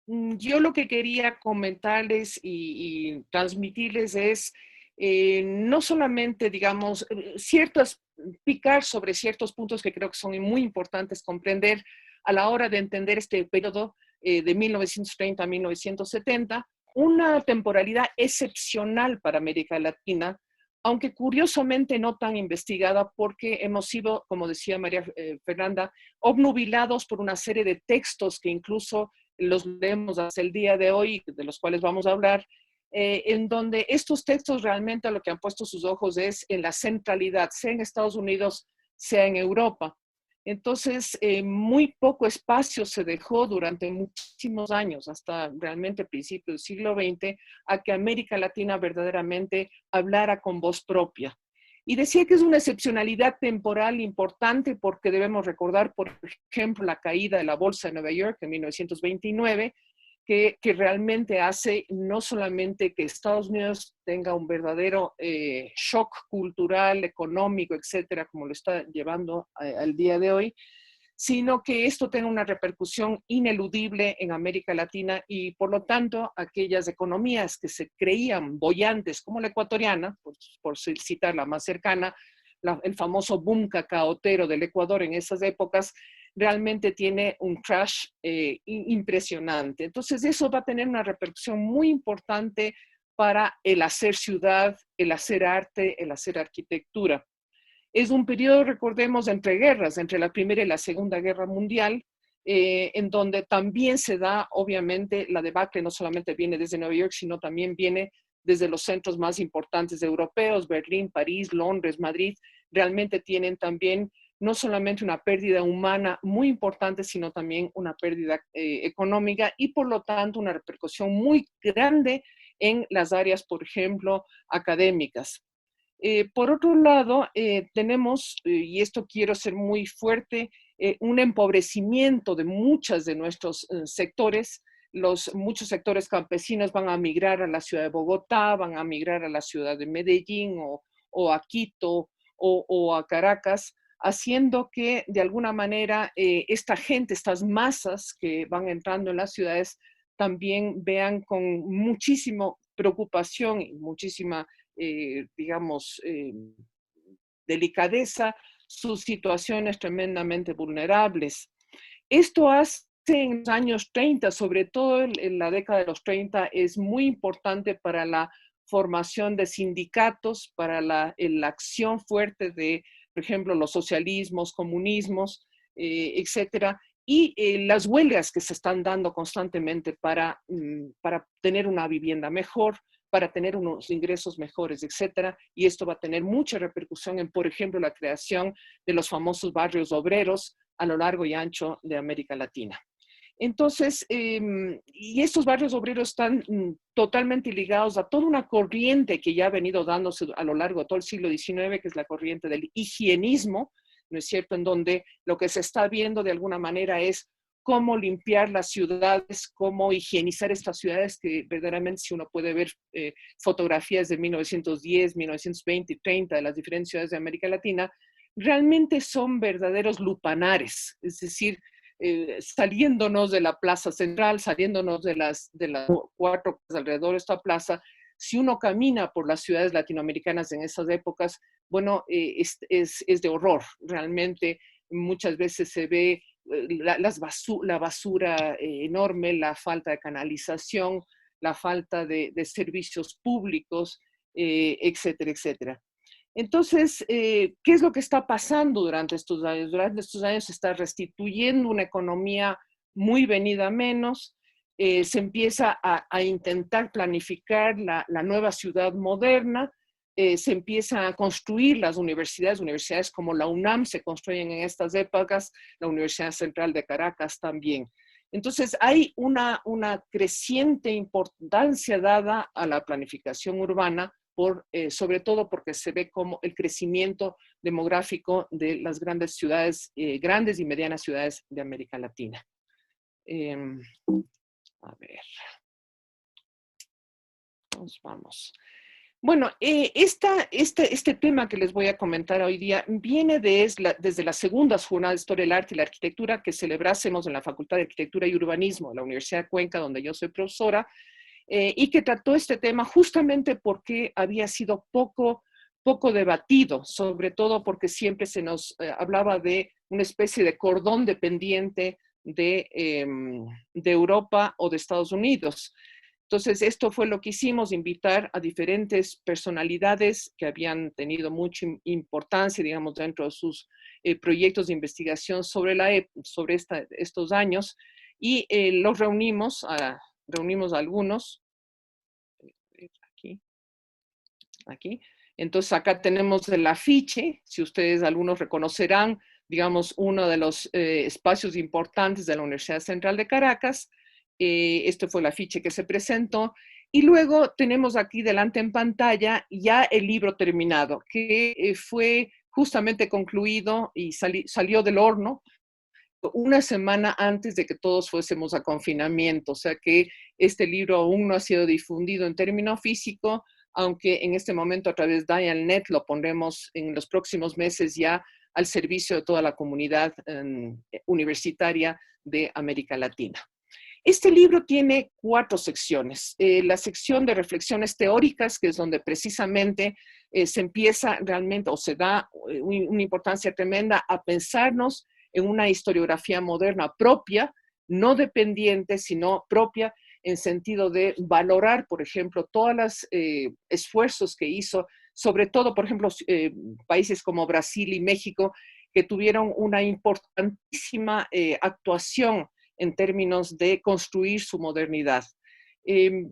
Yo lo que quería comentarles y transmitirles es no solamente, digamos, ciertas, picar sobre ciertos puntos que creo que son muy importantes comprender a la hora de entender este periodo de 1930 a 1970, una temporalidad excepcional para América Latina, aunque curiosamente no tan investigada porque hemos sido, como decía María Fernanda, obnubilados por una serie de textos que incluso los leemos hasta el día de hoy, de los cuales vamos a hablar, en donde estos textos realmente a lo que han puesto sus ojos es en la centralidad, sea en Estados Unidos, sea en Europa. Entonces, muy poco espacio se dejó durante muchísimos años, hasta realmente principios del siglo XX, a que América Latina verdaderamente hablara con voz propia. Y decía que es una excepcionalidad temporal importante porque debemos recordar, por ejemplo, la caída de la Bolsa de Nueva York en 1929, que realmente hace no solamente que Estados Unidos tenga un verdadero shock cultural, económico, etcétera, como lo está llevando al día de hoy, sino que esto tenga una repercusión ineludible en América Latina y por lo tanto aquellas economías que se creían bollantes como la ecuatoriana, por citar la más cercana, el famoso boom cacaotero del Ecuador en esas épocas, realmente tiene un crash impresionante. Entonces eso va a tener una repercusión muy importante para el hacer ciudad, el hacer arte, el hacer arquitectura. Es un periodo, recordemos, entre guerras, entre la Primera y la Segunda Guerra Mundial, en donde también se da, obviamente, la debacle no solamente viene desde Nueva York, sino también viene desde los centros más importantes europeos, Berlín, París, Londres, Madrid, realmente tienen también no solamente una pérdida humana muy importante, sino también una pérdida económica y por lo tanto una repercusión muy grande en las áreas, por ejemplo, académicas. Por otro lado, tenemos, y esto quiero ser muy fuerte, un empobrecimiento de muchos de nuestros sectores. Muchos sectores campesinos van a migrar a la ciudad de Bogotá, van a migrar a la ciudad de Medellín o a Quito o a Caracas, haciendo que de alguna manera esta gente, estas masas que van entrando en las ciudades, también vean con muchísima preocupación y muchísima digamos, delicadeza, sus situaciones tremendamente vulnerables. Esto hace en los años 30, sobre todo en la década de los 30, es muy importante para la formación de sindicatos, para la acción fuerte de, por ejemplo, los socialismos, comunismos, etcétera, y las huelgas que se están dando constantemente para tener una vivienda mejor, para tener unos ingresos mejores, etcétera. Y esto va a tener mucha repercusión en, por ejemplo, la creación de los famosos barrios obreros a lo largo y ancho de América Latina. Entonces, y estos barrios obreros están totalmente ligados a toda una corriente que ya ha venido dándose a lo largo de todo el siglo XIX, que es la corriente del higienismo, ¿no es cierto? En donde lo que se está viendo de alguna manera es cómo limpiar las ciudades, cómo higienizar estas ciudades que verdaderamente si uno puede ver fotografías de 1910, 1920 y 30 de las diferentes ciudades de América Latina, realmente son verdaderos lupanares, es decir, saliéndonos de la plaza central, saliéndonos de las cuatro alrededor de esta plaza, si uno camina por las ciudades latinoamericanas en esas épocas, bueno, es de horror. Realmente muchas veces se ve la basura enorme, la falta de canalización, la falta de servicios públicos, etcétera, etcétera. Entonces, ¿qué es lo que está pasando durante estos años? Durante estos años se está restituyendo una economía muy venida a menos, se empieza a intentar planificar la nueva ciudad moderna, se empieza a construir las universidades como la UNAM se construyen en estas épocas, la Universidad Central de Caracas también. Entonces, hay una creciente importancia dada a la planificación urbana, sobre todo porque se ve como el crecimiento demográfico de las grandes ciudades, grandes y medianas ciudades de América Latina. Eh, a ver, vamos. Bueno, este tema que les voy a comentar hoy día viene desde las segundas jornadas de Historia del Arte y la Arquitectura que celebrásemos en la Facultad de Arquitectura y Urbanismo de la Universidad de Cuenca, donde yo soy profesora, y que trató este tema justamente porque había sido poco debatido, sobre todo porque siempre se nos hablaba de una especie de cordón dependiente de Europa o de Estados Unidos. Entonces, esto fue lo que hicimos, invitar a diferentes personalidades que habían tenido mucha importancia, digamos, dentro de sus proyectos de investigación sobre estos años, y los reunimos a algunos, aquí, aquí. Entonces, acá tenemos el afiche, si ustedes algunos reconocerán, digamos, uno de los espacios importantes de la Universidad Central de Caracas. Este fue el afiche que se presentó. Y luego tenemos aquí delante en pantalla ya el libro terminado, que fue justamente concluido y salió del horno una semana antes de que todos fuésemos a confinamiento. O sea que este libro aún no ha sido difundido en término físico, aunque en este momento a través de DialNet lo pondremos en los próximos meses ya al servicio de toda la comunidad universitaria de América Latina. Este libro tiene 4 secciones. La sección de reflexiones teóricas, que es donde precisamente se empieza realmente o se da una importancia tremenda a pensarnos en una historiografía moderna propia, no dependiente, sino propia, en sentido de valorar, por ejemplo, todos los esfuerzos que hizo, sobre todo, por ejemplo, países como Brasil y México, que tuvieron una importantísima actuación en términos de construir su modernidad.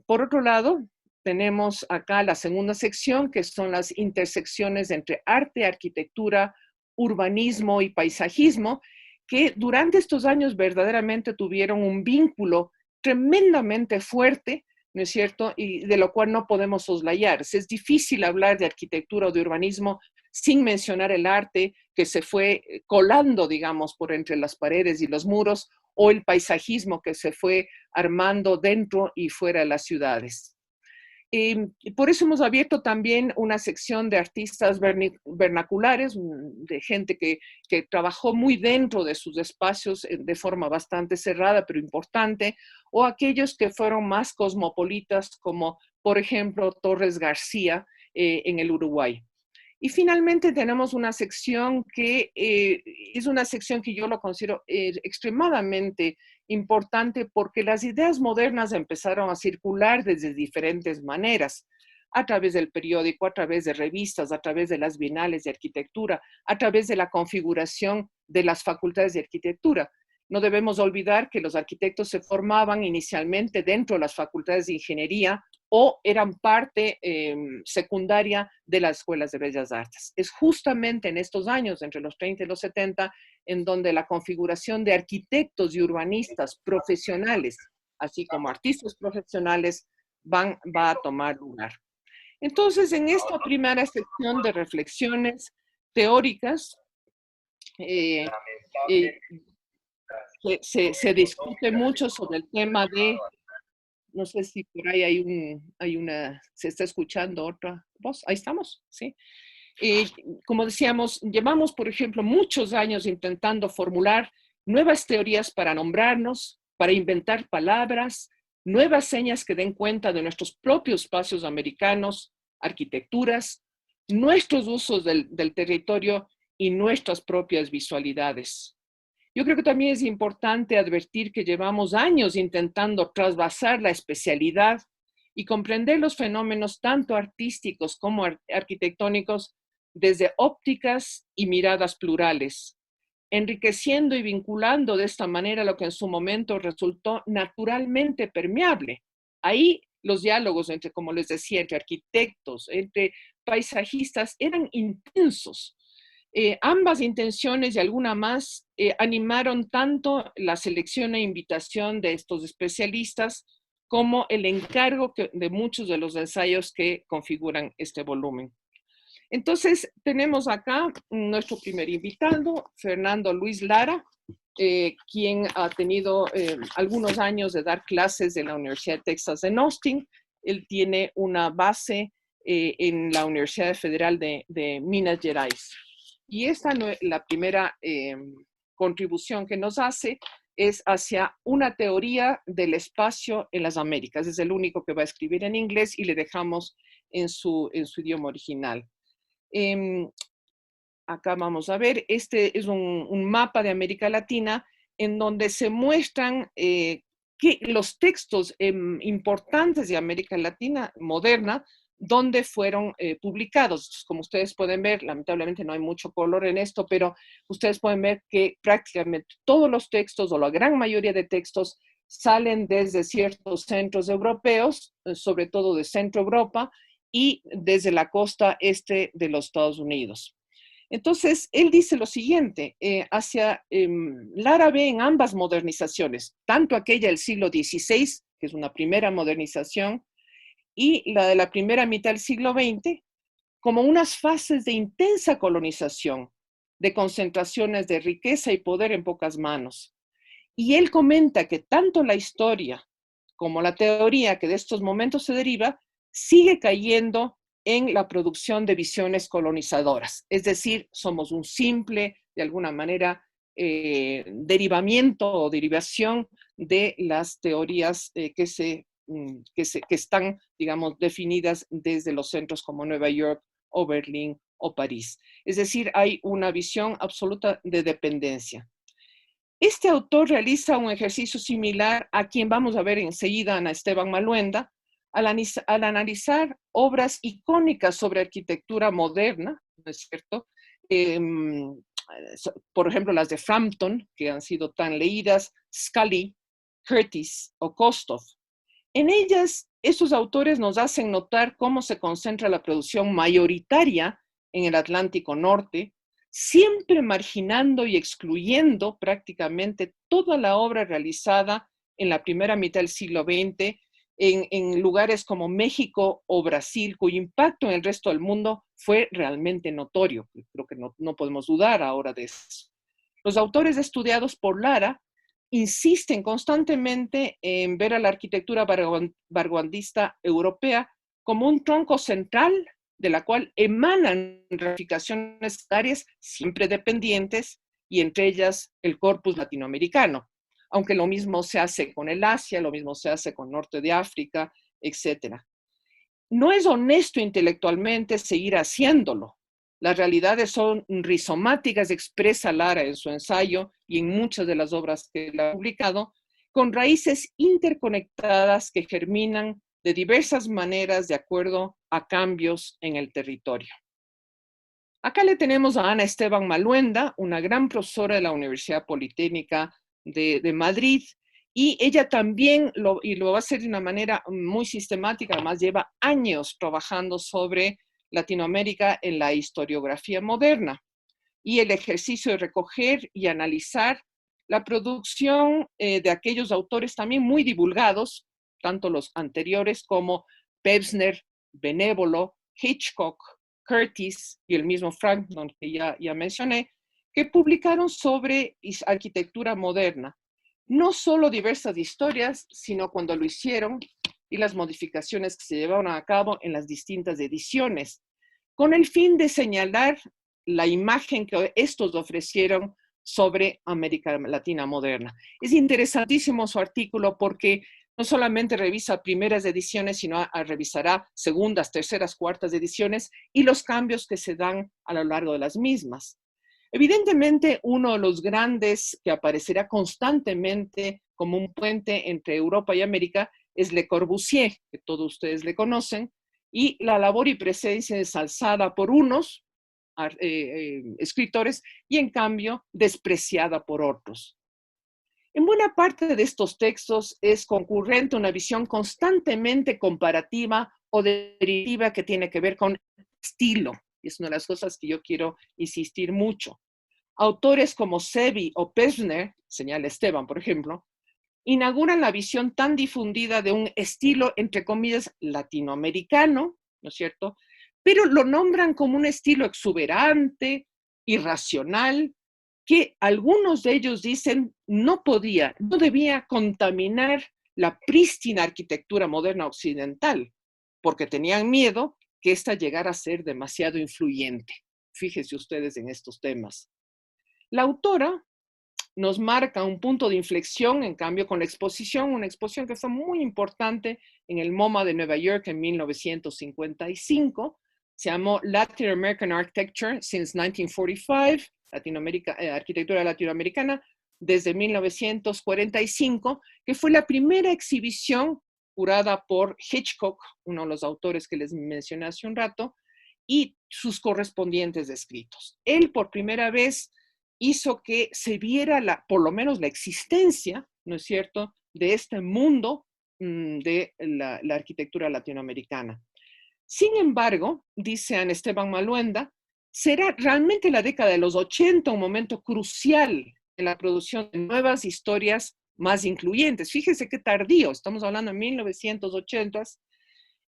Por otro lado, tenemos acá la segunda sección, que son las intersecciones entre arte, arquitectura, urbanismo y paisajismo, que durante estos años verdaderamente tuvieron un vínculo tremendamente fuerte, ¿no es cierto? Y de lo cual no podemos soslayar. Es difícil hablar de arquitectura o de urbanismo sin mencionar el arte que se fue colando, digamos, por entre las paredes y los muros, o el paisajismo que se fue armando dentro y fuera de las ciudades. Por eso hemos abierto también una sección de artistas vernaculares, de gente que trabajó muy dentro de sus espacios de forma bastante cerrada, pero importante, o aquellos que fueron más cosmopolitas, como por ejemplo Torres García en el Uruguay. Y finalmente tenemos una sección que es una sección que yo lo considero extremadamente importante porque las ideas modernas empezaron a circular desde diferentes maneras, a través del periódico, a través de revistas, a través de las bienales de arquitectura, a través de la configuración de las facultades de arquitectura. No debemos olvidar que los arquitectos se formaban inicialmente dentro de las facultades de ingeniería o eran parte secundaria de las escuelas de bellas artes. Es justamente en estos años, entre los 30 y los 70, en donde la configuración de arquitectos y urbanistas profesionales, así como artistas profesionales, va a tomar lugar. Entonces, en esta primera sección de reflexiones teóricas, eh, eh, se discute mucho sobre el tema de, no sé si por ahí se está escuchando otra voz. Ahí estamos, ¿sí? Como decíamos, llevamos, por ejemplo, muchos años intentando formular nuevas teorías para nombrarnos, para inventar palabras, nuevas señas que den cuenta de nuestros propios espacios americanos, arquitecturas, nuestros usos del territorio y nuestras propias visualidades. Yo creo que también es importante advertir que llevamos años intentando trasvasar la especialidad y comprender los fenómenos tanto artísticos como arquitectónicos desde ópticas y miradas plurales, enriqueciendo y vinculando de esta manera lo que en su momento resultó naturalmente permeable. Ahí los diálogos entre, como les decía, entre arquitectos, entre paisajistas eran intensos. Ambas intenciones y alguna más animaron tanto la selección e invitación de estos especialistas como el encargo de muchos de los ensayos que configuran este volumen. Entonces, tenemos acá nuestro primer invitado, Fernando Luis Lara, quien ha tenido algunos años de dar clases en la Universidad de Texas en Austin. Él tiene una base en la Universidad Federal de Minas Gerais. Y esta la primera contribución que nos hace es hacia una teoría del espacio en las Américas. Es el único que va a escribir en inglés y le dejamos en su idioma original. Acá vamos a ver, este es un mapa de América Latina en donde se muestran que los textos importantes de América Latina moderna, donde fueron publicados. Como ustedes pueden ver, lamentablemente no hay mucho color en esto, pero ustedes pueden ver que prácticamente todos los textos o la gran mayoría de textos salen desde ciertos centros europeos, sobre todo de Centro Europa, y desde la costa este de los Estados Unidos. Entonces, él dice lo siguiente, hacia Lara ve en ambas modernizaciones, tanto aquella del siglo XVI, que es una primera modernización, y la de la primera mitad del siglo XX, como unas fases de intensa colonización, de concentraciones de riqueza y poder en pocas manos. Y él comenta que tanto la historia como la teoría que de estos momentos se deriva, sigue cayendo en la producción de visiones colonizadoras. Es decir, somos un simple, de alguna manera, derivamiento o derivación de las teorías que están, digamos, definidas desde los centros como Nueva York o Berlín o París. Es decir, hay una visión absoluta de dependencia. Este autor realiza un ejercicio similar a quien vamos a ver enseguida, Ana Esteban Maluenda, al analizar obras icónicas sobre arquitectura moderna, ¿no es cierto? Por ejemplo, las de Frampton, que han sido tan leídas, Scully, Curtis o Kostov. En ellas, esos autores nos hacen notar cómo se concentra la producción mayoritaria en el Atlántico Norte, siempre marginando y excluyendo prácticamente toda la obra realizada en la primera mitad del siglo XX en lugares como México o Brasil, cuyo impacto en el resto del mundo fue realmente notorio. Creo que no podemos dudar ahora de eso. Los autores estudiados por Lara insisten constantemente en ver a la arquitectura vanguardista europea como un tronco central de la cual emanan ramificaciones áreas siempre dependientes y entre ellas el corpus latinoamericano, aunque lo mismo se hace con el Asia, lo mismo se hace con Norte de África, etc. No es honesto intelectualmente seguir haciéndolo. Las realidades son rizomáticas, expresa Lara en su ensayo y en muchas de las obras que él ha publicado, con raíces interconectadas que germinan de diversas maneras de acuerdo a cambios en el territorio. Acá le tenemos a Ana Esteban Maluenda, una gran profesora de la Universidad Politécnica de Madrid, y ella también lo va a hacer de una manera muy sistemática, además lleva años trabajando sobre Latinoamérica en la historiografía moderna y el ejercicio de recoger y analizar la producción de aquellos autores también muy divulgados, tanto los anteriores como Pevsner, Benévolo, Hitchcock, Curtis y el mismo Frankton, que ya mencioné, que publicaron sobre arquitectura moderna. No solo diversas historias, sino cuando lo hicieron y las modificaciones que se llevaron a cabo en las distintas ediciones, con el fin de señalar la imagen que estos ofrecieron sobre América Latina moderna. Es interesantísimo su artículo porque no solamente revisa primeras ediciones, sino revisará segundas, terceras, cuartas ediciones y los cambios que se dan a lo largo de las mismas. Evidentemente, uno de los grandes que aparecerá constantemente como un puente entre Europa y América es Le Corbusier, que todos ustedes le conocen, y la labor y presencia ensalzada por unos escritores y en cambio despreciada por otros. En buena parte de estos textos es concurrente una visión constantemente comparativa o derivativa que tiene que ver con estilo. Es una de las cosas que yo quiero insistir mucho. Autores como Sevi o Pevsner, señala Esteban, por ejemplo, inauguran la visión tan difundida de un estilo, entre comillas, latinoamericano, ¿no es cierto? Pero lo nombran como un estilo exuberante, irracional, que algunos de ellos dicen no debía contaminar la prístina arquitectura moderna occidental, porque tenían miedo que ésta llegara a ser demasiado influyente. Fíjense ustedes en estos temas. La autora nos marca un punto de inflexión, en cambio, con la exposición, una exposición que fue muy importante en el MoMA de Nueva York en 1955. Se llamó Latin American Architecture since 1945, arquitectura latinoamericana desde 1945, que fue la primera exhibición curada por Hitchcock, uno de los autores que les mencioné hace un rato, y sus correspondientes escritos. Él por primera vez hizo que se viera por lo menos la existencia, ¿no es cierto?, de este mundo de la arquitectura latinoamericana. Sin embargo, dice Ana Esteban Maluenda, será realmente la década de los 80 un momento crucial en la producción de nuevas historias más incluyentes. Fíjese qué tardío, estamos hablando de 1980,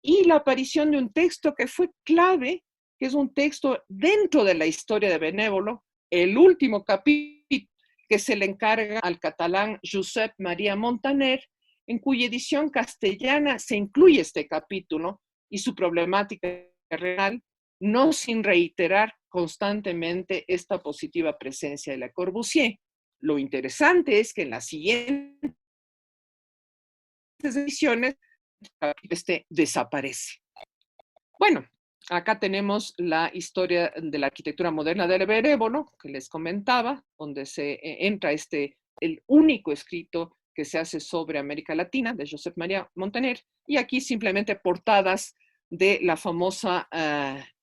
y la aparición de un texto que fue clave, que es un texto dentro de la historia de Benévolo, el último capítulo que se le encarga al catalán Josep María Montaner, en cuya edición castellana se incluye este capítulo y su problemática real, no sin reiterar constantemente esta positiva presencia de Le Corbusier. Lo interesante es que en las siguientes ediciones este desaparece. Bueno, acá tenemos la historia de la arquitectura moderna del Benévolo, que les comentaba, donde se entra el único escrito que se hace sobre América Latina, de Josep María Montaner, y aquí simplemente portadas de la famosa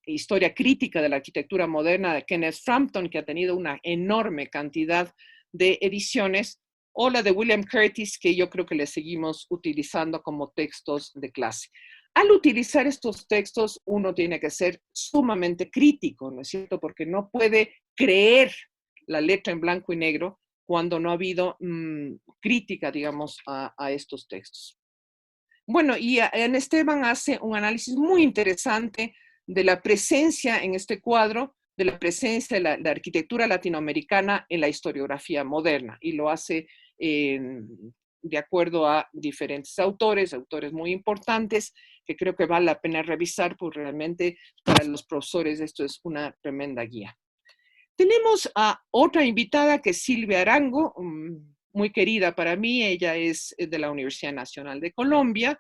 historia crítica de la arquitectura moderna de Kenneth Frampton, que ha tenido una enorme cantidad de ediciones, o la de William Curtis, que yo creo que le seguimos utilizando como textos de clase. Al utilizar estos textos, uno tiene que ser sumamente crítico, ¿no es cierto? Porque no puede creer la letra en blanco y negro cuando no ha habido crítica, digamos, a estos textos. Bueno, y Ana Esteban hace un análisis muy interesante de la presencia en este cuadro, de la presencia de la arquitectura latinoamericana en la historiografía moderna, y lo hace de acuerdo a diferentes autores muy importantes, que creo que vale la pena revisar, porque realmente para los profesores esto es una tremenda guía. Tenemos a otra invitada que es Silvia Arango, muy querida para mí. Ella es de la Universidad Nacional de Colombia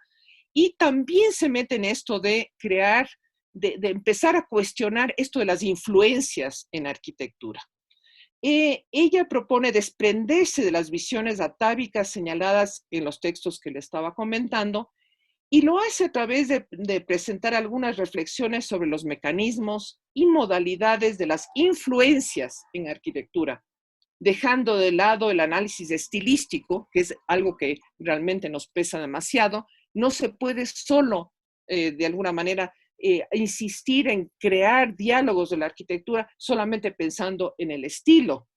y también se mete en esto de crear, de empezar a cuestionar esto de las influencias en arquitectura. Ella propone desprenderse de las visiones atávicas señaladas en los textos que le estaba comentando, y lo hace a través de presentar algunas reflexiones sobre los mecanismos y modalidades de las influencias en arquitectura, dejando de lado el análisis estilístico, que es algo que realmente nos pesa demasiado. No se puede solo, de alguna manera, insistir en crear diálogos de la arquitectura solamente pensando en el estilo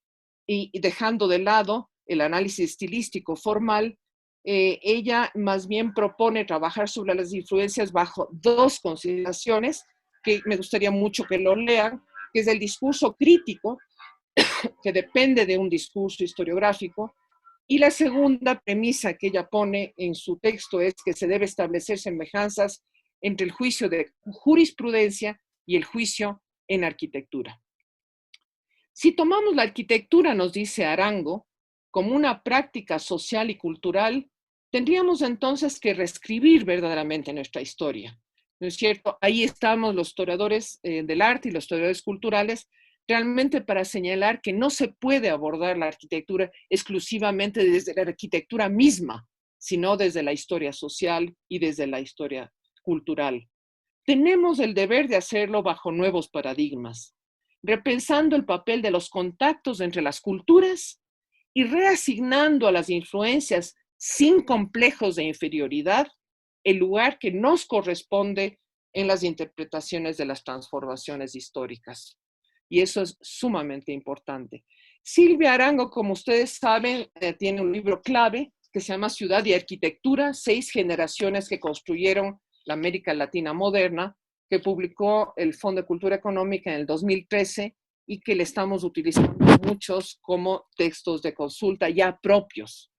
y dejando de lado el análisis estilístico formal. Ella más bien propone trabajar sobre las influencias bajo dos consideraciones que me gustaría mucho que lo lean, que es el discurso crítico, que depende de un discurso historiográfico, y la segunda premisa que ella pone en su texto es que se debe establecer semejanzas entre el juicio de jurisprudencia y el juicio en arquitectura. Si tomamos la arquitectura, nos dice Arango, como una práctica social y cultural, tendríamos entonces que reescribir verdaderamente nuestra historia. ¿No es cierto? Ahí estamos los historiadores del arte y los historiadores culturales, realmente para señalar que no se puede abordar la arquitectura exclusivamente desde la arquitectura misma, sino desde la historia social y desde la historia cultural. Tenemos el deber de hacerlo bajo nuevos paradigmas, repensando el papel de los contactos entre las culturas y reasignando a las influencias sin complejos de inferioridad el lugar que nos corresponde en las interpretaciones de las transformaciones históricas. Y eso es sumamente importante. Silvia Arango, como ustedes saben, tiene un libro clave que se llama Ciudad y Arquitectura, 6 generaciones que construyeron la América Latina moderna, que publicó el Fondo de Cultura Económica en el 2013 y que le estamos utilizando muchos como textos de consulta ya propios.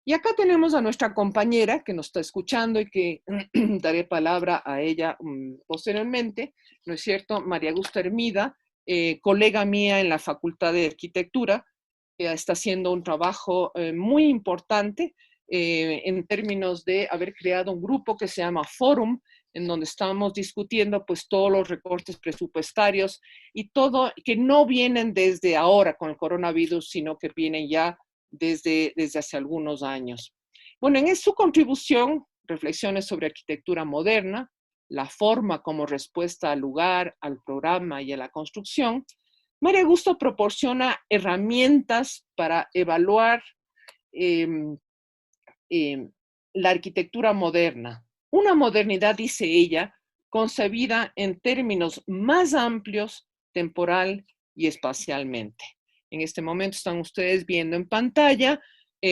Y acá tenemos a nuestra compañera que nos está escuchando y que daré palabra a ella posteriormente, ¿no es cierto? María Augusta Hermida, colega mía en la Facultad de Arquitectura, que está haciendo un trabajo muy importante en términos de haber creado un grupo que se llama Forum, en donde estamos discutiendo pues todos los recortes presupuestarios y todo, que no vienen desde ahora con el coronavirus, sino que vienen ya desde hace algunos años. Bueno, en su contribución, reflexiones sobre arquitectura moderna, la forma como respuesta al lugar, al programa y a la construcción, María Augusto proporciona herramientas para evaluar eh, eh, la arquitectura moderna. Una modernidad, dice ella, concebida en términos más amplios, temporal y espacialmente. En este momento están ustedes viendo en pantalla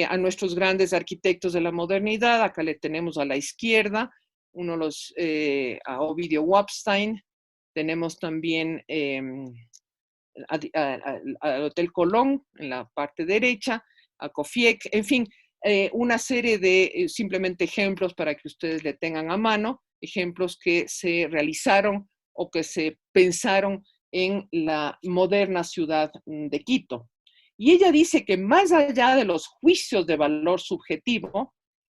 a nuestros grandes arquitectos de la modernidad. Acá le tenemos a la izquierda, uno de los, a Ovidio Wapstein. Tenemos también al Hotel Colón en la parte derecha, a Kofiek, en fin, una serie de simplemente ejemplos para que ustedes le tengan a mano, ejemplos que se realizaron o que se pensaron en la moderna ciudad de Quito. Y ella dice que más allá de los juicios de valor subjetivo,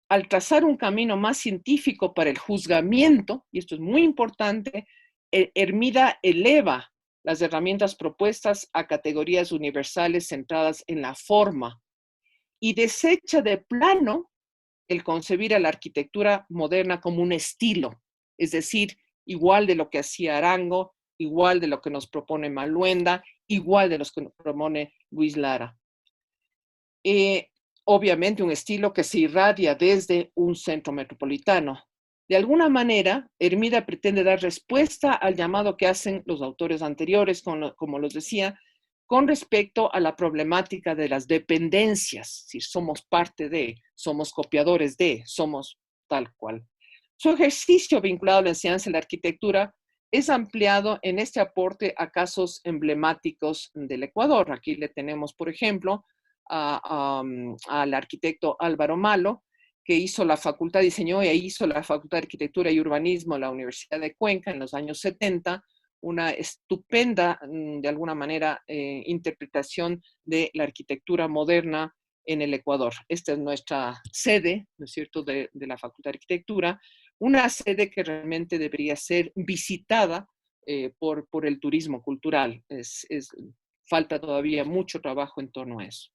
al trazar un camino más científico para el juzgamiento, y esto es muy importante, Hermida eleva las herramientas propuestas a categorías universales centradas en la forma y desecha de plano el concebir a la arquitectura moderna como un estilo, es decir, igual de lo que hacía Arango, igual de lo que nos propone Maluenda, igual de lo que nos propone Luis Lara. Obviamente un estilo que se irradia desde un centro metropolitano. De alguna manera, Hermida pretende dar respuesta al llamado que hacen los autores anteriores, como los decía, con respecto a la problemática de las dependencias, si somos parte de, somos copiadores de, somos tal cual. Su ejercicio vinculado a la enseñanza de la arquitectura es ampliado en este aporte a casos emblemáticos del Ecuador. Aquí le tenemos, por ejemplo, al arquitecto Álvaro Malo, que hizo la facultad, diseñó y hizo la Facultad de Arquitectura y Urbanismo en la Universidad de Cuenca en los años 70, una estupenda, de alguna manera, interpretación de la arquitectura moderna en el Ecuador. Esta es nuestra sede, ¿no es cierto?, de la Facultad de Arquitectura, una sede que realmente debería ser visitada por el turismo cultural. Falta todavía mucho trabajo en torno a eso.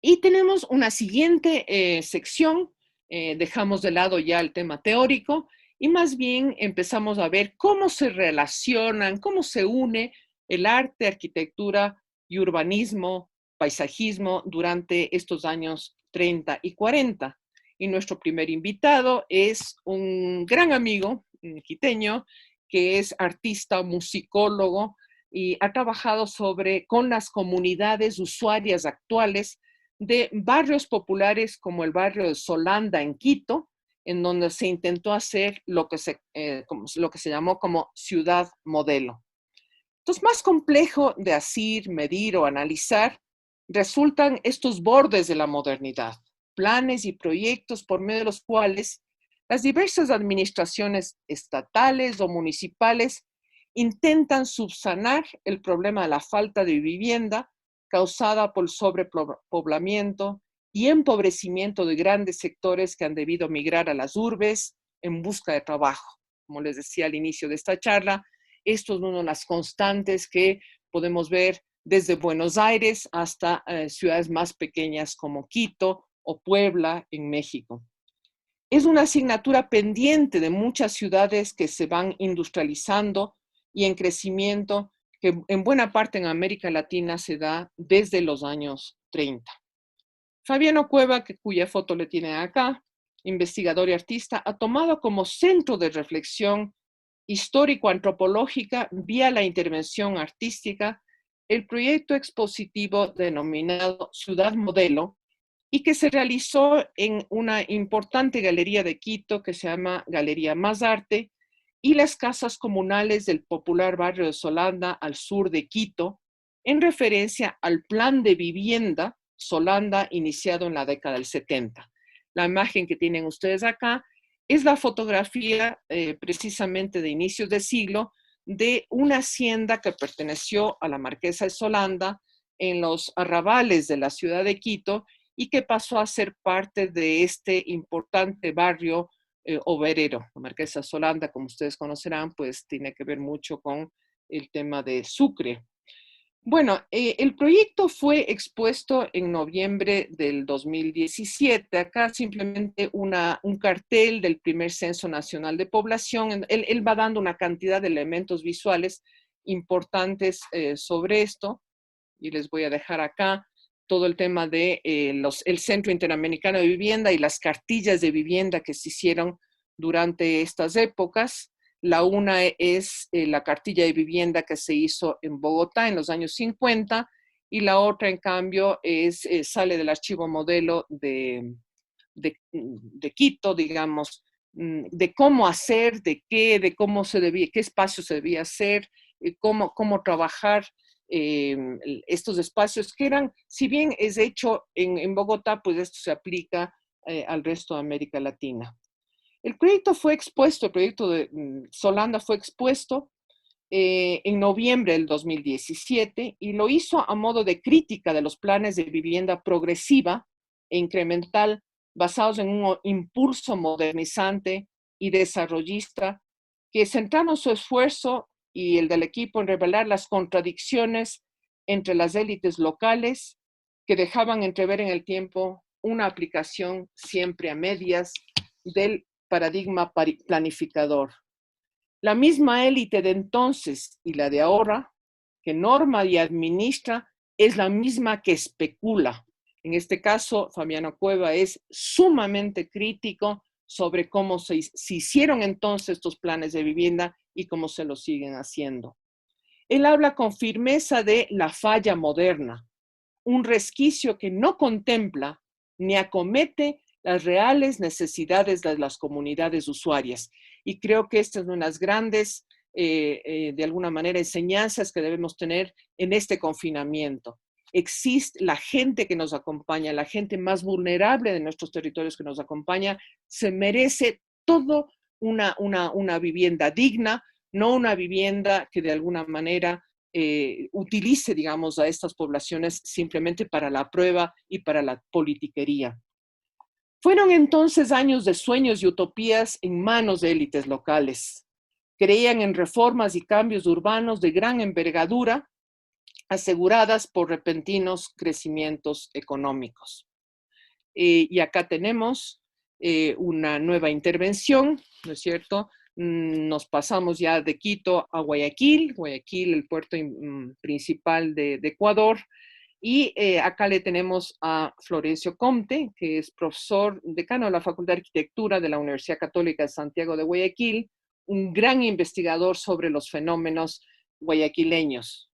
Y tenemos una siguiente sección, dejamos de lado ya el tema teórico y más bien empezamos a ver cómo se relacionan, cómo se une el arte, arquitectura y urbanismo, paisajismo durante estos años 30 y 40. Y nuestro primer invitado es un gran amigo quiteño que es artista, musicólogo y ha trabajado con las comunidades usuarias actuales de barrios populares como el barrio de Solanda en Quito, en donde se intentó hacer lo que se llamó como ciudad modelo. Entonces, más complejo de asir, medir o analizar, resultan estos bordes de la modernidad, planes y proyectos por medio de los cuales las diversas administraciones estatales o municipales intentan subsanar el problema de la falta de vivienda causada por el sobrepoblamiento y empobrecimiento de grandes sectores que han debido migrar a las urbes en busca de trabajo. Como les decía al inicio de esta charla, esto es una de las constantes que podemos ver desde Buenos Aires hasta ciudades más pequeñas como Quito o Puebla en México. Es una asignatura pendiente de muchas ciudades que se van industrializando y en crecimiento, que en buena parte en América Latina se da desde los años 30. Fabiano Cueva, cuya foto le tienen acá, investigador y artista, ha tomado como centro de reflexión histórico-antropológica vía la intervención artística el proyecto expositivo denominado Ciudad Modelo y que se realizó en una importante galería de Quito que se llama Galería Más Arte y las casas comunales del popular barrio de Solanda al sur de Quito, en referencia al plan de vivienda Solanda, iniciado en la década del 70. La imagen que tienen ustedes acá es la fotografía precisamente de inicios de siglo de una hacienda que perteneció a la marquesa de Solanda en los arrabales de la ciudad de Quito y que pasó a ser parte de este importante barrio obrero. La marquesa de Solanda, como ustedes conocerán, pues tiene que ver mucho con el tema de Sucre. Bueno, el proyecto fue expuesto en noviembre del 2017. Acá simplemente un cartel del primer Censo Nacional de Población. Él va dando una cantidad de elementos visuales importantes sobre esto. Y les voy a dejar acá todo el tema de el Centro Interamericano de Vivienda y las cartillas de vivienda que se hicieron durante estas épocas. La una es la cartilla de vivienda que se hizo en Bogotá en los años 50 y la otra, en cambio, sale del archivo modelo de Quito, digamos, de cómo hacer, de cómo se debía, qué espacio se debía hacer, cómo trabajar estos espacios que eran, si bien es hecho en Bogotá, pues esto se aplica al resto de América Latina. El proyecto fue expuesto, el proyecto de Solanda fue expuesto en noviembre del 2017 y lo hizo a modo de crítica de los planes de vivienda progresiva e incremental basados en un impulso modernizante y desarrollista que centraron su esfuerzo y el del equipo en revelar las contradicciones entre las élites locales que dejaban entrever en el tiempo una aplicación siempre a medias del paradigma planificador. La misma élite de entonces y la de ahora, que norma y administra, es la misma que especula. En este caso, Fabiano Cueva es sumamente crítico sobre cómo se hicieron entonces estos planes de vivienda y cómo se lo siguen haciendo. Él habla con firmeza de la falla moderna, un resquicio que no contempla ni acomete las reales necesidades de las comunidades usuarias. Y creo que esta es una de las grandes, de alguna manera, enseñanzas que debemos tener en este confinamiento. Existe la gente que nos acompaña, la gente más vulnerable de nuestros territorios que nos acompaña, se merece todo una vivienda digna, no una vivienda que de alguna manera utilice, digamos, a estas poblaciones simplemente para la prueba y para la politiquería. Fueron entonces años de sueños y utopías en manos de élites locales. Creían en reformas y cambios urbanos de gran envergadura, aseguradas por repentinos crecimientos económicos. Y acá tenemos una nueva intervención, ¿no es cierto? Nos pasamos ya de Quito a Guayaquil, el puerto principal de Ecuador, y acá le tenemos a Florencio Comte, que es profesor decano de la Facultad de Arquitectura de la Universidad Católica de Santiago de Guayaquil, un gran investigador sobre los fenómenos guayaquileños.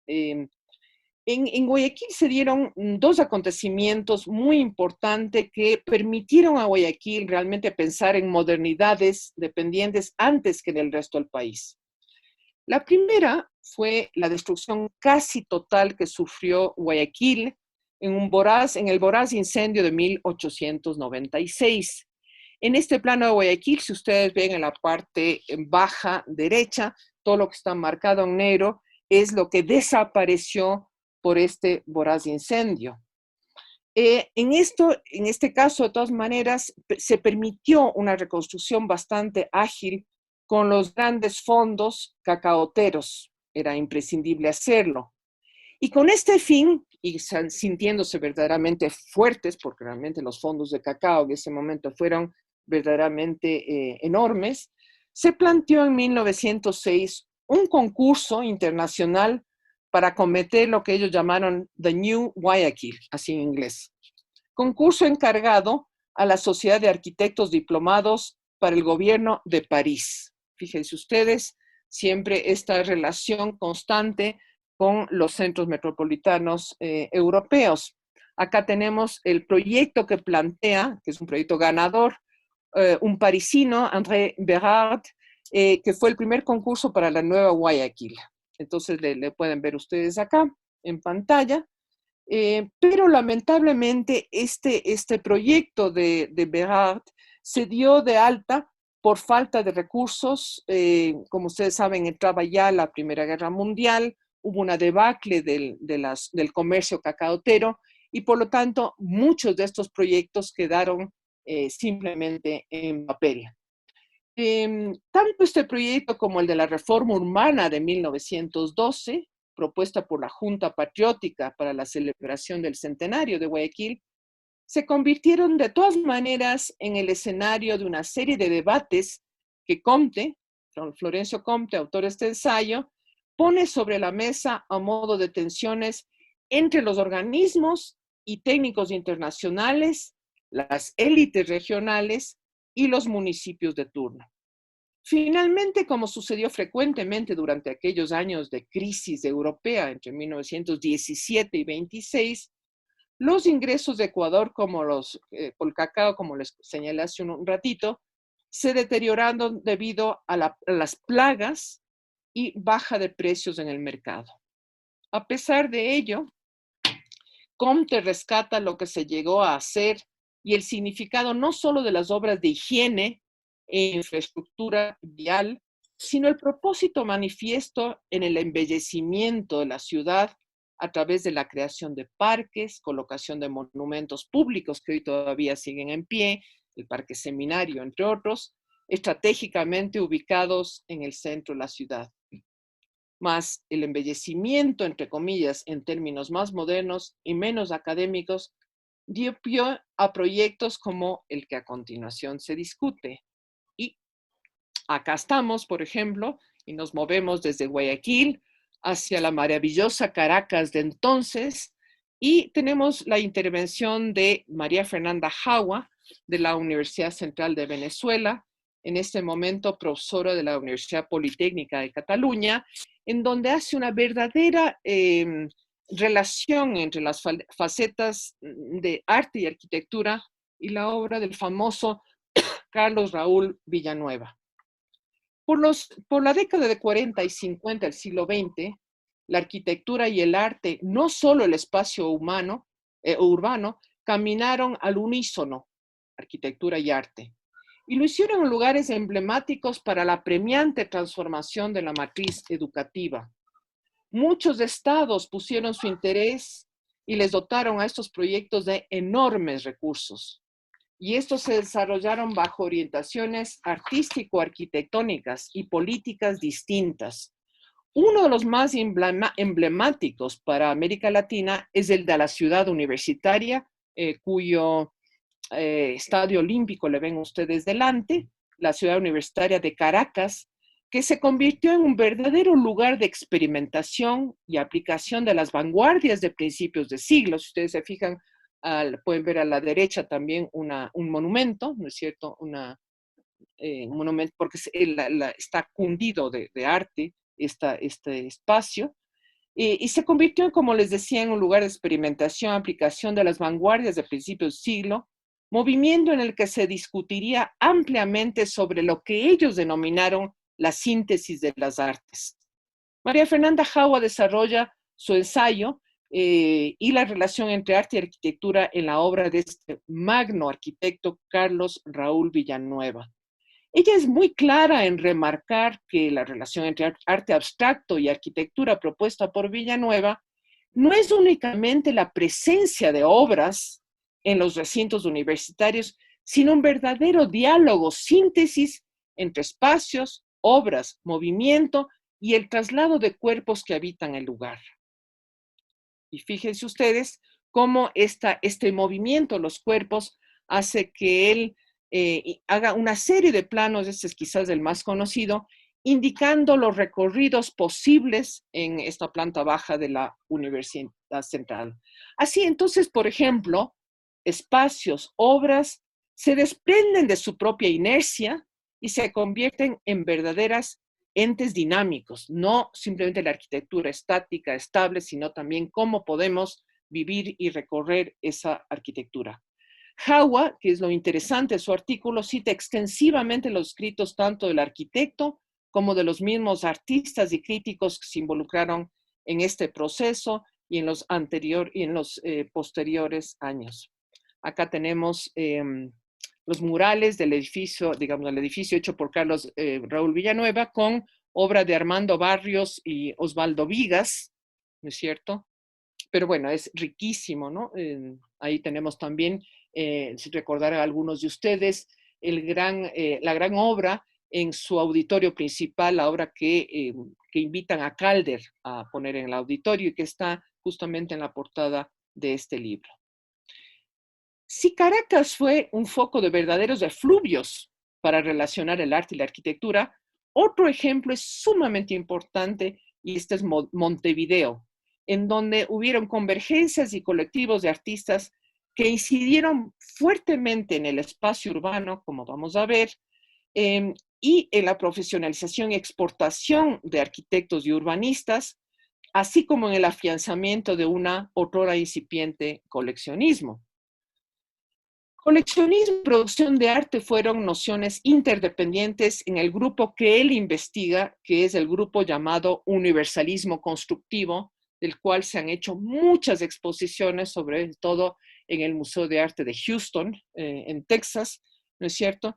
En Guayaquil se dieron dos acontecimientos muy importantes que permitieron a Guayaquil realmente pensar en modernidades dependientes antes que en el resto del país. La primera fue la destrucción casi total que sufrió Guayaquil en el voraz incendio de 1896. En este plano de Guayaquil, si ustedes ven en la parte baja derecha, todo lo que está marcado en negro es lo que desapareció por este voraz incendio. En este caso, de todas maneras, se permitió una reconstrucción bastante ágil con los grandes fondos cacaoteros. Era imprescindible hacerlo. Y con este fin, y sintiéndose verdaderamente fuertes, porque realmente los fondos de cacao en ese momento fueron verdaderamente enormes, se planteó en 1906 un concurso internacional para acometer lo que ellos llamaron The New Guayaquil, así en inglés. Concurso encargado a la Sociedad de Arquitectos Diplomados para el Gobierno de París. Fíjense ustedes, siempre esta relación constante con los centros metropolitanos europeos. Acá tenemos el proyecto que plantea, que es un proyecto ganador, un parisino, André Bérard, que fue el primer concurso para la nueva Guayaquil. Entonces le pueden ver ustedes acá en pantalla. Pero lamentablemente este proyecto de Berard se dio de alta por falta de recursos. Como ustedes saben, entraba ya la Primera Guerra Mundial, hubo una debacle del comercio cacaotero y por lo tanto muchos de estos proyectos quedaron simplemente en papel. Tanto este proyecto como el de la reforma urbana de 1912, propuesta por la Junta Patriótica para la celebración del centenario de Guayaquil, se convirtieron de todas maneras en el escenario de una serie de debates que Comte, Florencio Comte, autor de este ensayo, pone sobre la mesa a modo de tensiones entre los organismos y técnicos internacionales, las élites regionales y los municipios de turno. Finalmente, como sucedió frecuentemente durante aquellos años de crisis europea entre 1917 y 26, los ingresos de Ecuador, como por el cacao, como les señalé hace un ratito, se deterioraron debido a las plagas y baja de precios en el mercado. A pesar de ello, Comte rescata lo que se llegó a hacer y el significado no solo de las obras de higiene e infraestructura vial, sino el propósito manifiesto en el embellecimiento de la ciudad a través de la creación de parques, colocación de monumentos públicos que hoy todavía siguen en pie, el Parque Seminario, entre otros, estratégicamente ubicados en el centro de la ciudad. Más el embellecimiento, entre comillas, en términos más modernos y menos académicos, dio pie a proyectos como el que a continuación se discute. Y acá estamos, por ejemplo, y nos movemos desde Guayaquil hacia la maravillosa Caracas de entonces, y tenemos la intervención de María Fernanda Jagua, de la Universidad Central de Venezuela, en este momento profesora de la Universidad Politécnica de Cataluña, en donde hace una verdadera relación entre las facetas de arte y arquitectura y la obra del famoso Carlos Raúl Villanueva. Por la década de 40 y 50 del siglo XX, la arquitectura y el arte, no solo el espacio urbano, caminaron al unísono, arquitectura y arte. Y lo hicieron en lugares emblemáticos para la apremiante transformación de la matriz educativa. Muchos estados pusieron su interés y les dotaron a estos proyectos de enormes recursos. Y estos se desarrollaron bajo orientaciones artístico-arquitectónicas y políticas distintas. Uno de los más emblemáticos para América Latina es el de la ciudad universitaria, cuyo Estadio Olímpico le ven ustedes delante, la ciudad universitaria de Caracas, que se convirtió en un verdadero lugar de experimentación y aplicación de las vanguardias de principios de siglo. Si ustedes se fijan, pueden ver a la derecha también un monumento, ¿no es cierto? Un monumento, porque está cundido de arte este espacio. Y se convirtió, como les decía, en un lugar de experimentación, aplicación de las vanguardias de principios del siglo, movimiento en el que se discutiría ampliamente sobre lo que ellos denominaron la síntesis de las artes. María Fernanda Jagua desarrolla su ensayo y la relación entre arte y arquitectura en la obra de este magno arquitecto Carlos Raúl Villanueva. Ella es muy clara en remarcar que la relación entre arte abstracto y arquitectura propuesta por Villanueva no es únicamente la presencia de obras en los recintos universitarios, sino un verdadero diálogo, síntesis entre espacios, obras, movimiento y el traslado de cuerpos que habitan el lugar. Y fíjense ustedes cómo este movimiento, los cuerpos, hace que él haga una serie de planos, este es quizás el más conocido, indicando los recorridos posibles en esta planta baja de la Universidad Central. Así, entonces, por ejemplo, espacios, obras, se desprenden de su propia inercia y se convierten en verdaderas entes dinámicos, no simplemente la arquitectura estática, estable, sino también cómo podemos vivir y recorrer esa arquitectura. Jagua, que es lo interesante de su artículo, cita extensivamente los escritos tanto del arquitecto como de los mismos artistas y críticos que se involucraron en este proceso, y en los posteriores años. Acá tenemos los murales del edificio, digamos, el edificio hecho por Carlos Raúl Villanueva con obra de Armando Barrios y Osvaldo Vigas, ¿no es cierto? Pero bueno, es riquísimo, ¿no? Ahí tenemos también, si recordar a algunos de ustedes, la gran obra en su auditorio principal, la obra que invitan a Calder a poner en el auditorio y que está justamente en la portada de este libro. Si Caracas fue un foco de verdaderos efluvios para relacionar el arte y la arquitectura, otro ejemplo es sumamente importante y este es Montevideo, en donde hubieron convergencias y colectivos de artistas que incidieron fuertemente en el espacio urbano, como vamos a ver, y en la profesionalización y exportación de arquitectos y urbanistas, así como en el afianzamiento de una otrora incipiente coleccionismo. Coleccionismo y producción de arte fueron nociones interdependientes en el grupo que él investiga, que es el grupo llamado Universalismo Constructivo, del cual se han hecho muchas exposiciones, sobre todo en el Museo de Arte de Houston, en Texas, ¿no es cierto?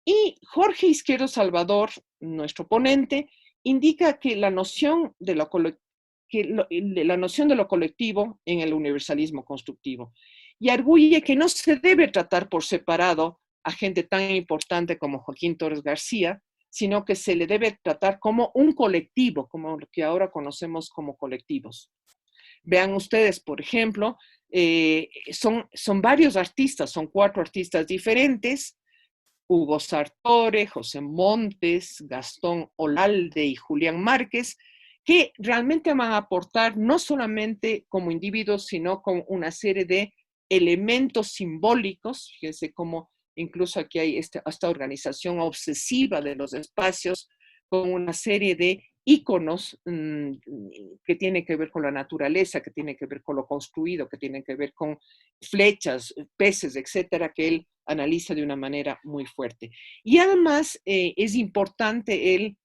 Y Jorge Izquierdo Salvador, nuestro ponente, indica que la noción de la noción de lo colectivo en el universalismo constructivo y arguye que no se debe tratar por separado a gente tan importante como Joaquín Torres García, sino que se le debe tratar como un colectivo, como lo que ahora conocemos como colectivos. Vean ustedes, por ejemplo, son varios artistas, son 4 artistas diferentes: Hugo Sartore, José Montes, Gastón Olalde y Julián Márquez, que realmente van a aportar no solamente como individuos, sino con una serie de elementos simbólicos. Fíjense cómo incluso aquí hay esta organización obsesiva de los espacios, con una serie de íconos que tienen que ver con la naturaleza, que tienen que ver con lo construido, que tienen que ver con flechas, peces, etcétera, que él analiza de una manera muy fuerte. Y además es importante él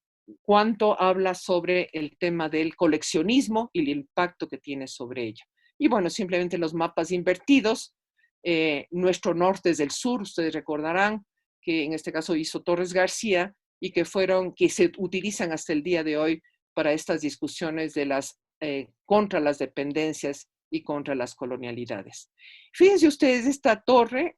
cuánto habla sobre el tema del coleccionismo y el impacto que tiene sobre ello. Y bueno, simplemente los mapas invertidos, nuestro norte es del sur, ustedes recordarán que en este caso hizo Torres García y que se utilizan hasta el día de hoy para estas discusiones de contra las dependencias y contra las colonialidades. Fíjense ustedes, esta torre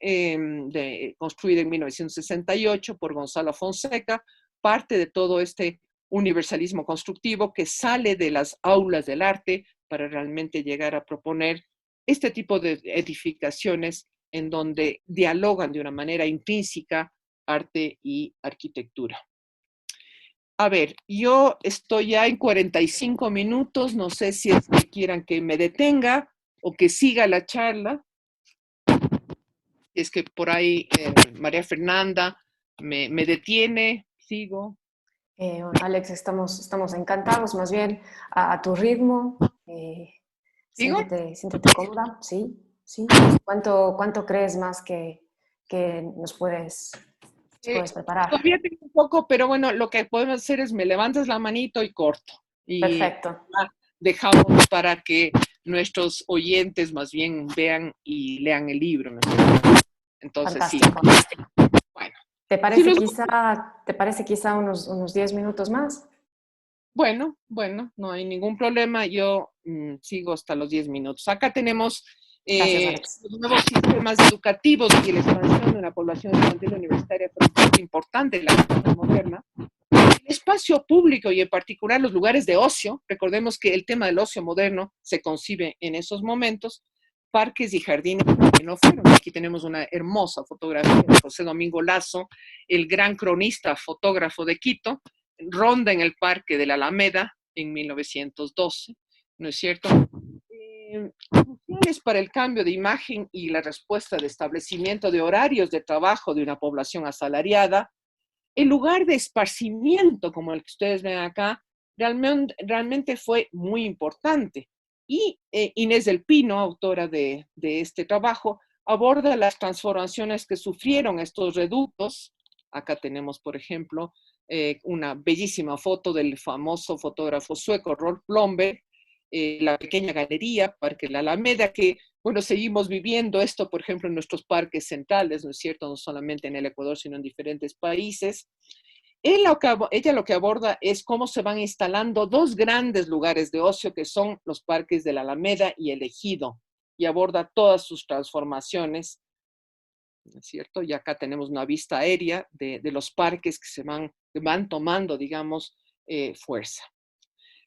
construida en 1968 por Gonzalo Fonseca, parte de todo este universalismo constructivo que sale de las aulas del arte para realmente llegar a proponer este tipo de edificaciones en donde dialogan de una manera intrínseca arte y arquitectura. A ver, yo estoy ya en 45 minutos, no sé si es que quieran que me detenga o que siga la charla. Es que por ahí María Fernanda me detiene, sigo. Alex, estamos encantados, más bien a tu ritmo. ¿Sigo? Siéntete cómoda, sí, sí. ¿Cuánto crees más que nos puedes preparar? Todavía tengo un poco, pero bueno, lo que podemos hacer es me levantas la manito y corto. Y Perfecto. dejamos para que nuestros oyentes más bien vean y lean el libro, ¿no? Entonces, Fantástico. sí. Bueno. ¿Te parece Si quizá unos 10 minutos más? Bueno, no hay ningún problema. Yo sigo hasta los 10 minutos. Acá tenemos Gracias, Alex. los nuevos sistemas educativos y la expansión de la población estudiantil universitaria fue un punto importante en la educación moderna. El espacio público y en particular los lugares de ocio, recordemos que el tema del ocio moderno se concibe en esos momentos, parques y jardines que no fueron. Aquí tenemos una hermosa fotografía de José Domingo Lazo, el gran cronista fotógrafo de Quito, ronda en el Parque de la Alameda en 1912, ¿no es cierto? Cruciales para el cambio de imagen y la respuesta de establecimiento de horarios de trabajo de una población asalariada, el lugar de esparcimiento, como el que ustedes ven acá, realmente fue muy importante. Y Inés del Pino, autora de este trabajo, aborda las transformaciones que sufrieron estos reductos. Acá tenemos, por ejemplo, una bellísima foto del famoso fotógrafo sueco Rolf Blomberg, la pequeña galería, Parque La Alameda, que, bueno, seguimos viviendo esto, por ejemplo, en nuestros parques centrales, ¿no es cierto? No solamente en el Ecuador, sino en diferentes países. Ella lo que aborda es cómo se van instalando dos grandes lugares de ocio, que son los parques de La Alameda y el Ejido, y aborda todas sus transformaciones, ¿no es cierto? Y acá tenemos una vista aérea de los parques que van tomando, digamos, fuerza.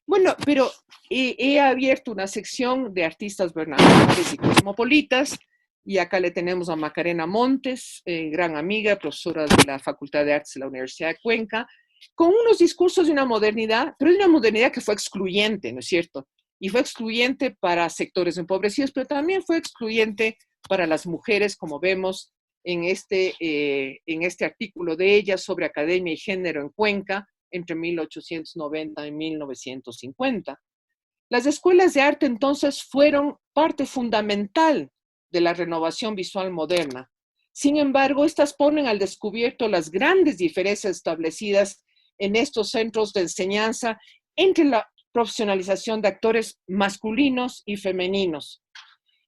Bueno, pero he abierto una sección de artistas vernaculares y cosmopolitas, y acá le tenemos a Macarena Montes, gran amiga, profesora de la Facultad de Artes de la Universidad de Cuenca, con unos discursos de una modernidad, pero de una modernidad que fue excluyente, ¿no es cierto? Y fue excluyente para sectores empobrecidos, pero también fue excluyente para las mujeres, como vemos en este artículo de ella sobre academia y género en Cuenca, entre 1890 y 1950. Las escuelas de arte entonces fueron parte fundamental de la renovación visual moderna. Sin embargo, estas ponen al descubierto las grandes diferencias establecidas en estos centros de enseñanza entre la profesionalización de actores masculinos y femeninos.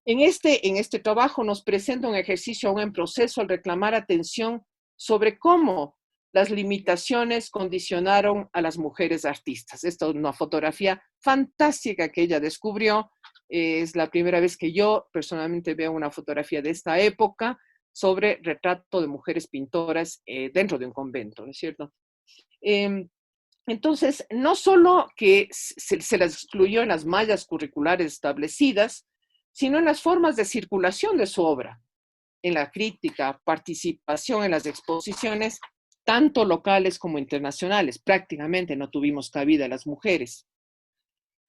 En este trabajo nos presenta un ejercicio aún en proceso al reclamar atención sobre cómo las limitaciones condicionaron a las mujeres artistas. Esta es una fotografía fantástica que ella descubrió. Es la primera vez que yo personalmente veo una fotografía de esta época sobre retrato de mujeres pintoras dentro de un convento, ¿no es cierto? Entonces, no solo que se las excluyó en las mallas curriculares establecidas, sino en las formas de circulación de su obra, en la crítica, participación en las exposiciones, tanto locales como internacionales. Prácticamente no tuvimos cabida las mujeres.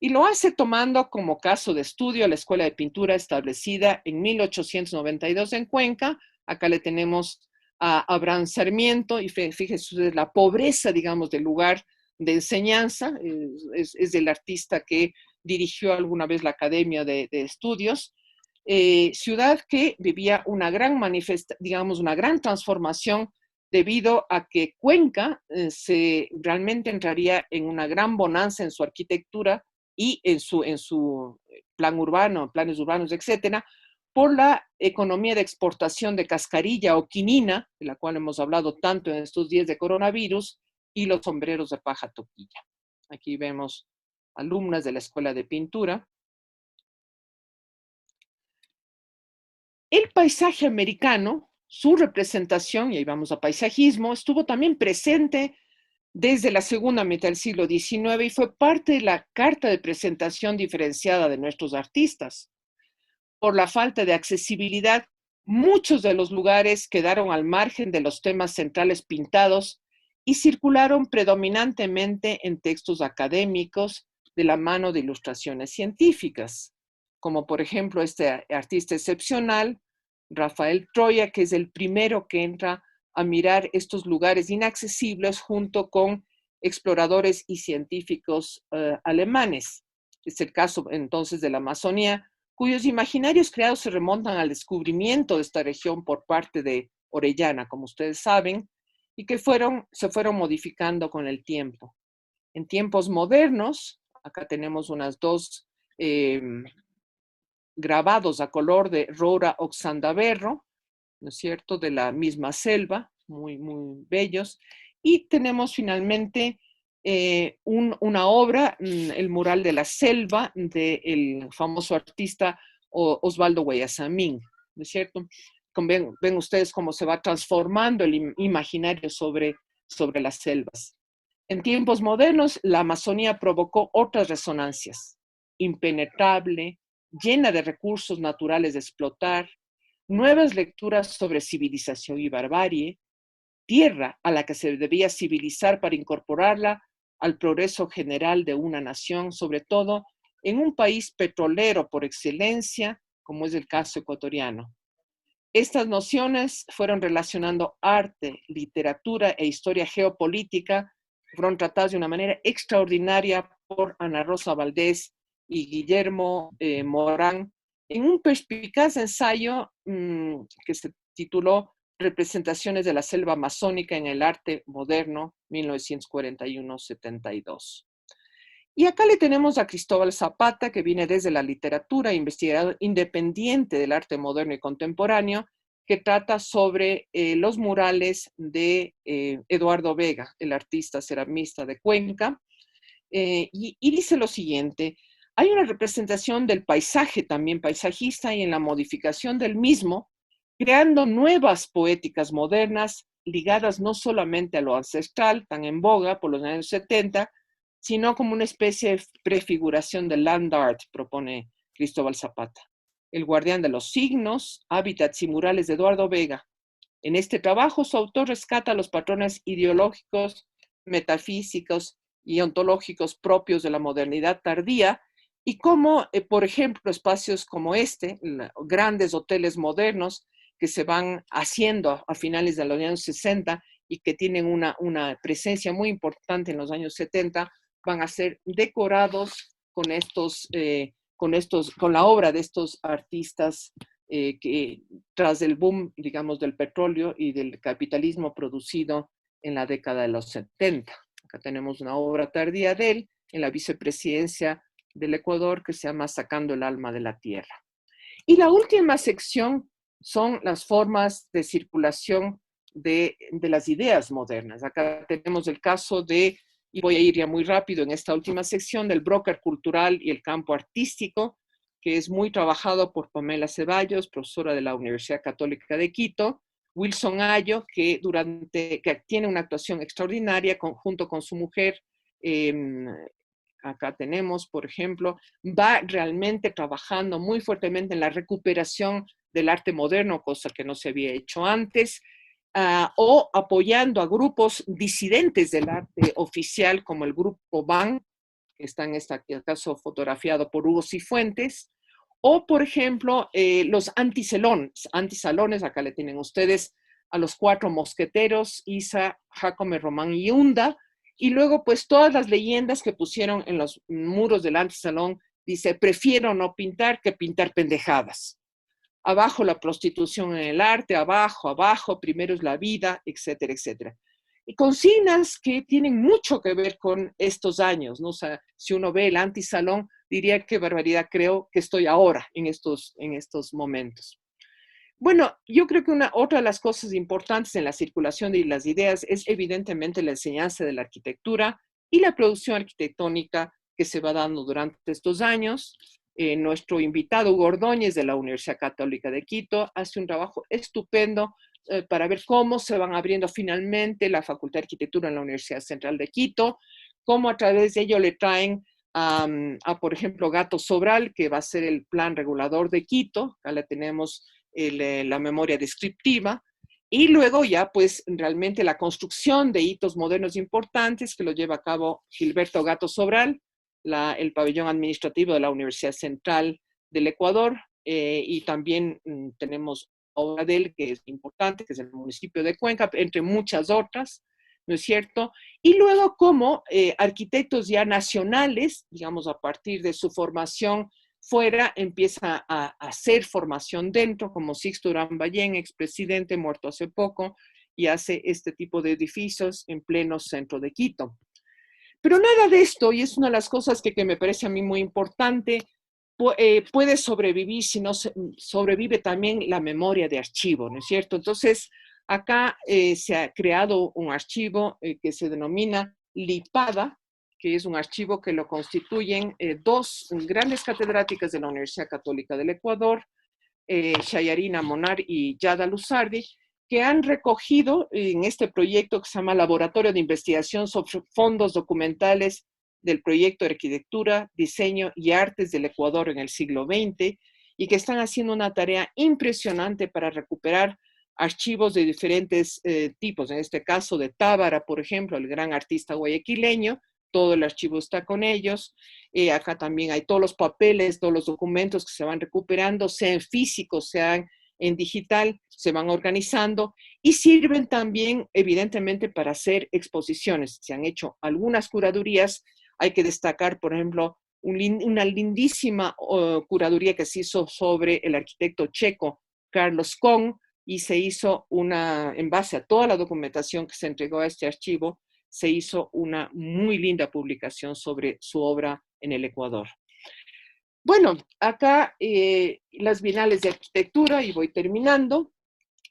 Y lo hace tomando como caso de estudio la Escuela de Pintura establecida en 1892 en Cuenca. Acá le tenemos a Abraham Sarmiento, y fíjese la pobreza, digamos, del lugar de enseñanza. Es el artista que dirigió alguna vez la Academia de Estudios. Ciudad que vivía una gran digamos, una gran transformación debido a que Cuenca realmente entraría en una gran bonanza en su arquitectura y en su plan urbano, planes urbanos, etcétera, por la economía de exportación de cascarilla o quinina, de la cual hemos hablado tanto en estos días de coronavirus, y los sombreros de paja toquilla. Aquí vemos alumnas de la Escuela de Pintura. El paisaje americano, su representación, y ahí vamos a paisajismo, estuvo también presente desde la segunda mitad del siglo XIX y fue parte de la carta de presentación diferenciada de nuestros artistas. Por la falta de accesibilidad, muchos de los lugares quedaron al margen de los temas centrales pintados y circularon predominantemente en textos académicos de la mano de ilustraciones científicas, como por ejemplo este artista excepcional, Rafael Troya, que es el primero que entra a mirar estos lugares inaccesibles junto con exploradores y científicos alemanes. Es el caso entonces de la Amazonía, cuyos imaginarios creados se remontan al descubrimiento de esta región por parte de Orellana, como ustedes saben, y que se fueron modificando con el tiempo. En tiempos modernos, acá tenemos unas dos grabados a color de Rora Oxandaberro, ¿no es cierto?, de la misma selva, muy, muy bellos. Y tenemos finalmente una obra, el mural de la selva, del famoso artista Osvaldo Guayasamín, ¿no es cierto? Ven ustedes cómo se va transformando el imaginario sobre las selvas. En tiempos modernos, la Amazonía provocó otras resonancias: impenetrable, llena de recursos naturales de explotar, nuevas lecturas sobre civilización y barbarie, tierra a la que se debía civilizar para incorporarla al progreso general de una nación, sobre todo en un país petrolero por excelencia, como es el caso ecuatoriano. Estas nociones fueron relacionando arte, literatura e historia geopolítica, fueron tratadas de una manera extraordinaria por Ana Rosa Valdés y Guillermo Morán en un perspicaz ensayo que se tituló Representaciones de la selva amazónica en el arte moderno, 1941-72. Y acá le tenemos a Cristóbal Zapata, que viene desde la literatura, investigador independiente del arte moderno y contemporáneo, que trata sobre los murales de Eduardo Vega, el artista ceramista de Cuenca, y dice lo siguiente: hay una representación del paisaje también paisajista y en la modificación del mismo, creando nuevas poéticas modernas ligadas no solamente a lo ancestral, tan en boga por los años 70, sino como una especie de prefiguración del land art, propone Cristóbal Zapata. El guardián de los signos, hábitats y murales de Eduardo Vega. En este trabajo, su autor rescata los patrones ideológicos, metafísicos y ontológicos propios de la modernidad tardía y cómo, por ejemplo, espacios como este, grandes hoteles modernos que se van haciendo a finales de los años 60 y que tienen una presencia muy importante en los años 70, van a ser decorados con la obra de estos artistas que tras el boom, digamos, del petróleo y del capitalismo producido en la década de los 70. Acá tenemos una obra tardía de él en la vicepresidencia del Ecuador que se llama Sacando el alma de la tierra. Y la última sección son las formas de circulación de las ideas modernas. Acá tenemos el caso de, y voy a ir ya muy rápido en esta última sección, del broker cultural y el campo artístico, que es muy trabajado por Pamela Ceballos, profesora de la Universidad Católica de Quito, Wilson Ayo, que tiene una actuación extraordinaria junto con su mujer. Acá tenemos, por ejemplo, va realmente trabajando muy fuertemente en la recuperación del arte moderno, cosa que no se había hecho antes, o apoyando a grupos disidentes del arte oficial, como el grupo BAN, que está en este caso fotografiado por Hugo Cifuentes, o, por ejemplo, los antisalones, acá le tienen ustedes a los 4 mosqueteros, Isa, Jacome, Román y Hunda, y luego pues todas las leyendas que pusieron en los muros del antisalón, dice: prefiero no pintar que pintar pendejadas. Abajo la prostitución en el arte, abajo, primero es la vida, etcétera, etcétera. Y consignas que tienen mucho que ver con estos años, ¿no? O sea, si uno ve el antisalón, diría: qué barbaridad, creo que estoy ahora en estos momentos. Bueno, yo creo que otra de las cosas importantes en la circulación de las ideas es evidentemente la enseñanza de la arquitectura y la producción arquitectónica que se va dando durante estos años. Nuestro invitado Hugo Ordóñez de la Universidad Católica de Quito hace un trabajo estupendo para ver cómo se van abriendo finalmente la Facultad de Arquitectura en la Universidad Central de Quito, cómo a través de ello le traen por ejemplo, Gato Sobral, que va a ser el plan regulador de Quito. Acá le tenemos la memoria descriptiva, y luego ya pues realmente la construcción de hitos modernos importantes que lo lleva a cabo Gilberto Gato Sobral, el pabellón administrativo de la Universidad Central del Ecuador, y también tenemos obra de él que es importante, que es el municipio de Cuenca, entre muchas otras, ¿no es cierto? Y luego como arquitectos ya nacionales, digamos, a partir de su formación fuera, empieza a hacer formación dentro, como Sixto Durán Ballén, expresidente muerto hace poco, y hace este tipo de edificios en pleno centro de Quito. Pero nada de esto, y es una de las cosas que me parece a mí muy importante, puede sobrevivir si no sobrevive también la memoria de archivo, ¿no es cierto? Entonces, acá se ha creado un archivo que se denomina LIPADA, que es un archivo que lo constituyen 2 grandes catedráticas de la Universidad Católica del Ecuador, Shayarina Monar y Yada Luzardi, que han recogido en este proyecto que se llama Laboratorio de Investigación sobre Fondos Documentales del Proyecto de Arquitectura, Diseño y Artes del Ecuador en el siglo XX, y que están haciendo una tarea impresionante para recuperar archivos de diferentes tipos, en este caso de Tábara, por ejemplo, el gran artista guayaquileño. Todo el archivo está con ellos. Acá también hay todos los papeles, todos los documentos que se van recuperando, sean físicos, sean en digital, se van organizando y sirven también, evidentemente, para hacer exposiciones. Se han hecho algunas curadurías. Hay que destacar, por ejemplo, una lindísima curaduría que se hizo sobre el arquitecto checo Carlos Kohn, y se hizo en base a toda la documentación que se entregó a este archivo, se hizo una muy linda publicación sobre su obra en el Ecuador. Bueno, acá las bienales de arquitectura, y voy terminando,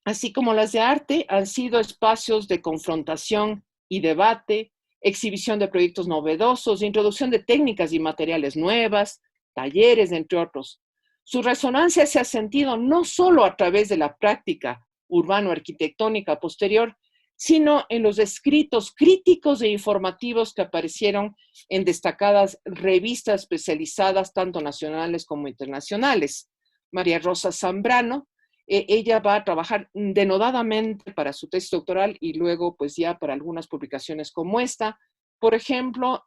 así como las de arte, han sido espacios de confrontación y debate, exhibición de proyectos novedosos, introducción de técnicas y materiales nuevas, talleres, entre otros. Su resonancia se ha sentido no solo a través de la práctica urbano-arquitectónica posterior, sino en los escritos críticos e informativos que aparecieron en destacadas revistas especializadas, tanto nacionales como internacionales. María Rosa Zambrano, ella va a trabajar denodadamente para su tesis doctoral y luego pues ya para algunas publicaciones como esta. Por ejemplo,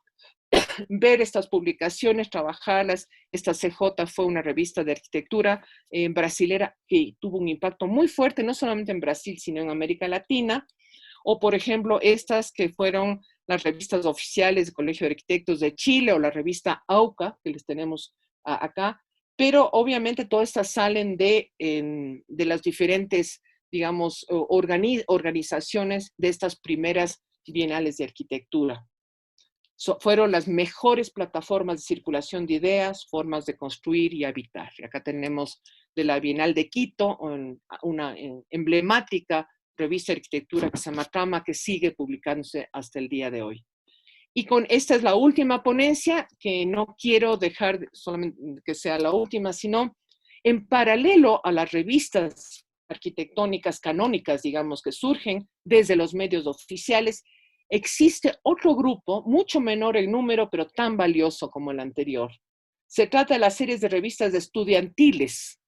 ver estas publicaciones, trabajarlas. Esta CJ fue una revista de arquitectura brasilera que tuvo un impacto muy fuerte, no solamente en Brasil, sino en América Latina. O, por ejemplo, estas que fueron las revistas oficiales del Colegio de Arquitectos de Chile o la revista AUCA, que les tenemos acá. Pero obviamente todas estas salen de las diferentes, digamos, organizaciones de estas primeras bienales de arquitectura. Fueron las mejores plataformas de circulación de ideas, formas de construir y habitar. Y acá tenemos de la Bienal de Quito, una emblemática revista de arquitectura que se llama Trama, que sigue publicándose hasta el día de hoy. Y esta es la última ponencia, que no quiero dejar solamente que sea la última, sino en paralelo a las revistas arquitectónicas canónicas, digamos, que surgen desde los medios oficiales, existe otro grupo, mucho menor en número, pero tan valioso como el anterior. Se trata de las series de revistas estudiantiles,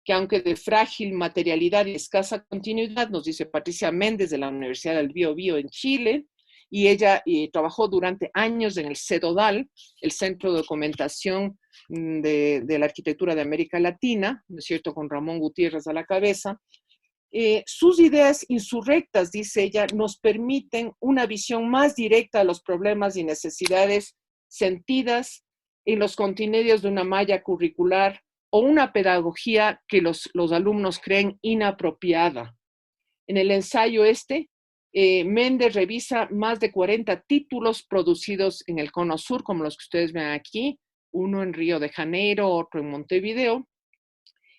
que aunque de frágil materialidad y escasa continuidad, nos dice Patricia Méndez de la Universidad del Biobío en Chile, y ella trabajó durante años en el CEDODAL, el Centro de Documentación de la Arquitectura de América Latina, ¿no es cierto?, con Ramón Gutiérrez a la cabeza. Sus ideas insurrectas, dice ella, nos permiten una visión más directa de los problemas y necesidades sentidas en los contenidos de una malla curricular o una pedagogía que los alumnos creen inapropiada. En el ensayo Méndez revisa más de 40 títulos producidos en el Cono Sur, como los que ustedes ven aquí, uno en Río de Janeiro, otro en Montevideo,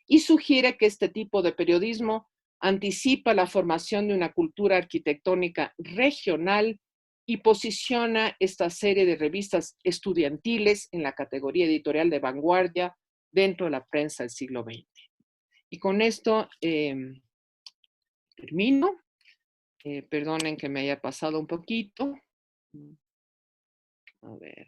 y sugiere que este tipo de periodismo anticipa la formación de una cultura arquitectónica regional y posiciona esta serie de revistas estudiantiles en la categoría editorial de vanguardia dentro de la prensa del siglo XX. Y con esto termino. Perdonen que me haya pasado un poquito. A ver.